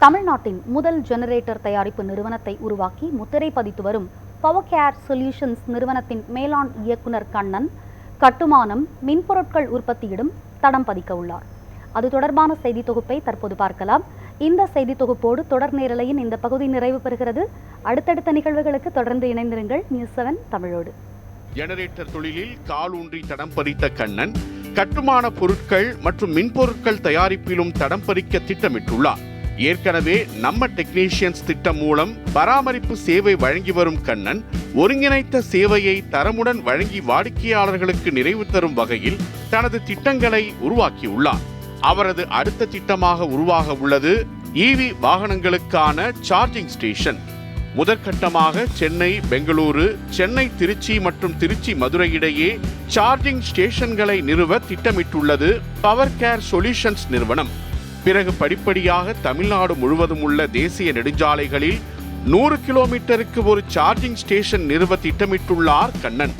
தமிழ்நாட்டின் முதல் ஜெனரேட்டர் தயாரிப்பு நிறுவனத்தை உருவாக்கி முத்திரை பதித்து வரும் பவர் கேர் சொல்யூஷன்ஸ் நிறுவனத்தின் மேலாண் இயக்குனர் கண்ணன் கட்டுமானம், மின்பொருட்கள் உற்பத்தியிடும் தடம் பதிக்க உள்ளார். அது தொடர்பான செய்தி தொகுப்பை தற்போது பார்க்கலாம். இந்த செய்தி தொகுப்போடு தொடர் நேரலையின் இந்த பகுதி நிறைவு பெறுகிறது. அடுத்தடுத்த நிகழ்வுகளுக்கு தொடர்ந்து இணைந்திருங்கள் நியூஸ்7 தமிழோடு. ஜெனரேட்டர் தொழிலில் காலூன்றி தடம் பதித்த கண்ணன் கட்டுமான பொருட்கள் மற்றும் மின்பொருட்கள் தயாரிப்பிலும் தடம் பதிக்க திட்டமிட்டுள்ளார். ஏற்கனவே நம்ம டெக்னீஷியன்ஸ் திட்டம் மூலம் பராமரிப்பு சேவை வழங்கி வரும் கண்ணன் ஒருங்கிணைத்த சேவையை தரமுடன் வழங்கி வாடிக்கையாளர்களுக்கு நிறைவு தரும் வகையில் தனது திட்டங்களை உருவாக்கியுள்ளார். அவரது அடுத்த திட்டமாக உருவாக உள்ளது EV வாகனங்களுக்கான சார்ஜிங் ஸ்டேஷன். முதற்கட்டமாக சென்னை, பெங்களூரு, சென்னை, திருச்சி மற்றும் திருச்சி, மதுரை இடையே சார்ஜிங் ஸ்டேஷன்களை நிறுவ திட்டமிட்டுள்ளது பவர் கேர் சொல்யூஷன்ஸ் நிறுவனம். பிறகு படிப்படியாக தமிழ்நாடு முழுவதும் உள்ள தேசிய நெடுஞ்சாலைகளில் 100 கிலோமீட்டருக்கு ஒரு சார்ஜிங் ஸ்டேஷன் நிறுவ திட்டமிட்டுள்ளார் கண்ணன்.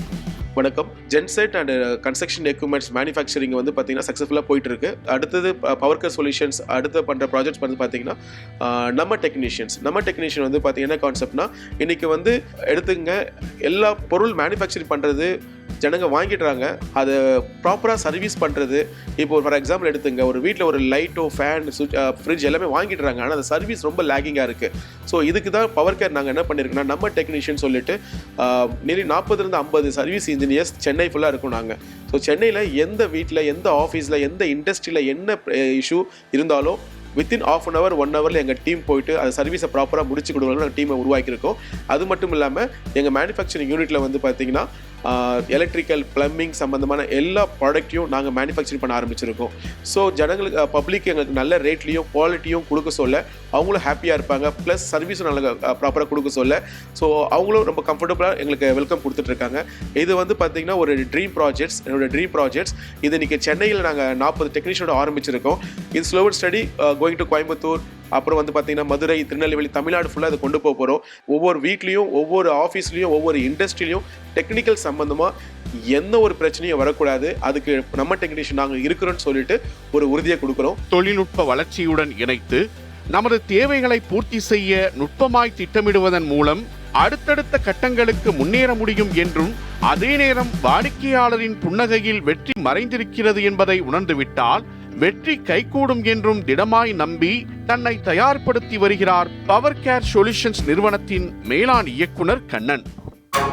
வணக்கம். Genset and construction equipments manufacturing வந்து பார்த்தீங்கன்னா சக்ஸஸ்ஃபுல்லாக போயிட்டு இருக்கு. அடுத்தது பவர் கேர் சொல்யூஷன்ஸ் அடுத்து பண்ணுற ப்ராஜெக்ட்ஸ் வந்து பார்த்தீங்கன்னா நம்ம டெக்னீஷியன் வந்து பார்த்தீங்கன்னா கான்செப்ட்னா இன்னைக்கு வந்து எடுத்துங்க எல்லா பொருள் மேனுஃபேக்சரிங் பண்ணுறது ஜனங்க வாங்கிடுறாங்க, அதை ப்ராப்பராக சர்வீஸ் பண்ணுறது. இப்போ ஃபார் எக்ஸாம்பிள் எடுத்துங்க, ஒரு வீட்டில் ஒரு லைட்டோ, ஃபேன், ஃப்ரிட்ஜ் எல்லாமே வாங்கிடுறாங்க, ஆனால் அந்த சர்வீஸ் ரொம்ப லேகிங்காக இருக்குது. ஸோ இதுக்கு தான் பவர் கேர் நாங்கள் என்ன பண்ணியிருக்கோன்னா நம்ம டெக்னீஷியன் சொல்லிட்டு நியர்லி 40-50 சர்வீஸ் இன்ஜினியர்ஸ் சென்னை ஃபுல்லாக இருக்கும் நாங்கள். ஸோ சென்னையில் எந்த வீட்டில், எந்த ஆஃபீஸில், எந்த இண்டஸ்ட்ரியில் என்ன இஷ்யூ இருந்தாலும் வித்தின் ½ hour 1 hour எங்கள் டீம் போயிட்டு அந்த சர்வீஸை ப்ராப்பராக முடிச்சு கொடுக்கணும் நாங்கள் டீமை உருவாக்கியிருக்கோம். அது மட்டும் இல்லாமல் எங்கள் மேனுஃபேக்சரிங் யூனிட்டில் வந்து பார்த்தீங்கன்னா எலக்ட்ரிக்கல், பிளம்பிங் சம்மந்தமான எல்லா ப்ராடக்ட்டையும் நாங்கள் மேனுஃபேக்சரிங் பண்ண ஆரம்பிச்சிருக்கோம். ஸோ ஜனங்களுக்கு பப்ளிக் எங்களுக்கு நல்ல ரேட்லேயும் குவாலிட்டியும் கொடுக்க சொல்ல அவங்களும் ஹாப்பியாக இருப்பாங்க. ப்ளஸ் சர்வீஸும் நல்லா ப்ராப்பராக கொடுக்க சொல்ல ஸோ அவங்களும் ரொம்ப கம்ஃபர்டபுளாக எங்களுக்கு வெல்கம் கொடுத்துட்ருக்காங்க. இது வந்து பார்த்தீங்கன்னா ஒரு என்னோட ட்ரீம் ப்ராஜெக்ட்ஸ். இது இன்றைக்கி சென்னையில் நாங்கள் 40 டெக்னீஷியனோட ஆரம்பிச்சிருக்கோம். இது slow and study going to Coimbatore, அப்புறம் வந்து பார்த்தீங்கன்னா மதுரை, திருநெல்வேலி, தமிழ்நாடு ஃபுல்லாக அதை கொண்டு போகிறோம். ஒவ்வொரு வீட்லேயும், ஒவ்வொரு ஆஃபீஸ்லேயும், ஒவ்வொரு இண்டஸ்ட்ரியிலையும் டெக்னிக்கல் சம்பந்தமாக எந்த ஒரு பிரச்சனையும் வரக்கூடாது, அதுக்கு நம்ம டெக்னீஷியன் நாங்கள் இருக்கிறோன்னு சொல்லிட்டு ஒரு உறுதியை கொடுக்குறோம். தொழில்நுட்ப வளர்ச்சியுடன் இணைத்து நமது தேவைகளை பூர்த்தி செய்ய நுட்பமாய் திட்டமிடுவதன் மூலம் அடுத்தடுத்த கட்டங்களுக்கு முன்னேற முடியும் என்றும், அதே நேரம் வாடிக்கையாளரின் புன்னகையில் வெற்றி மறைந்திருக்கிறது என்பதை உணர்ந்துவிட்டால் வெற்றி கைகூடும் என்றும் திடமாய் நம்பி தன்னை தயார்படுத்தி வருகிறார் பவர் கேர் சொல்யூஷன்ஸ் நிறுவனத்தின் மேலாண் இயக்குனர் கண்ணன்.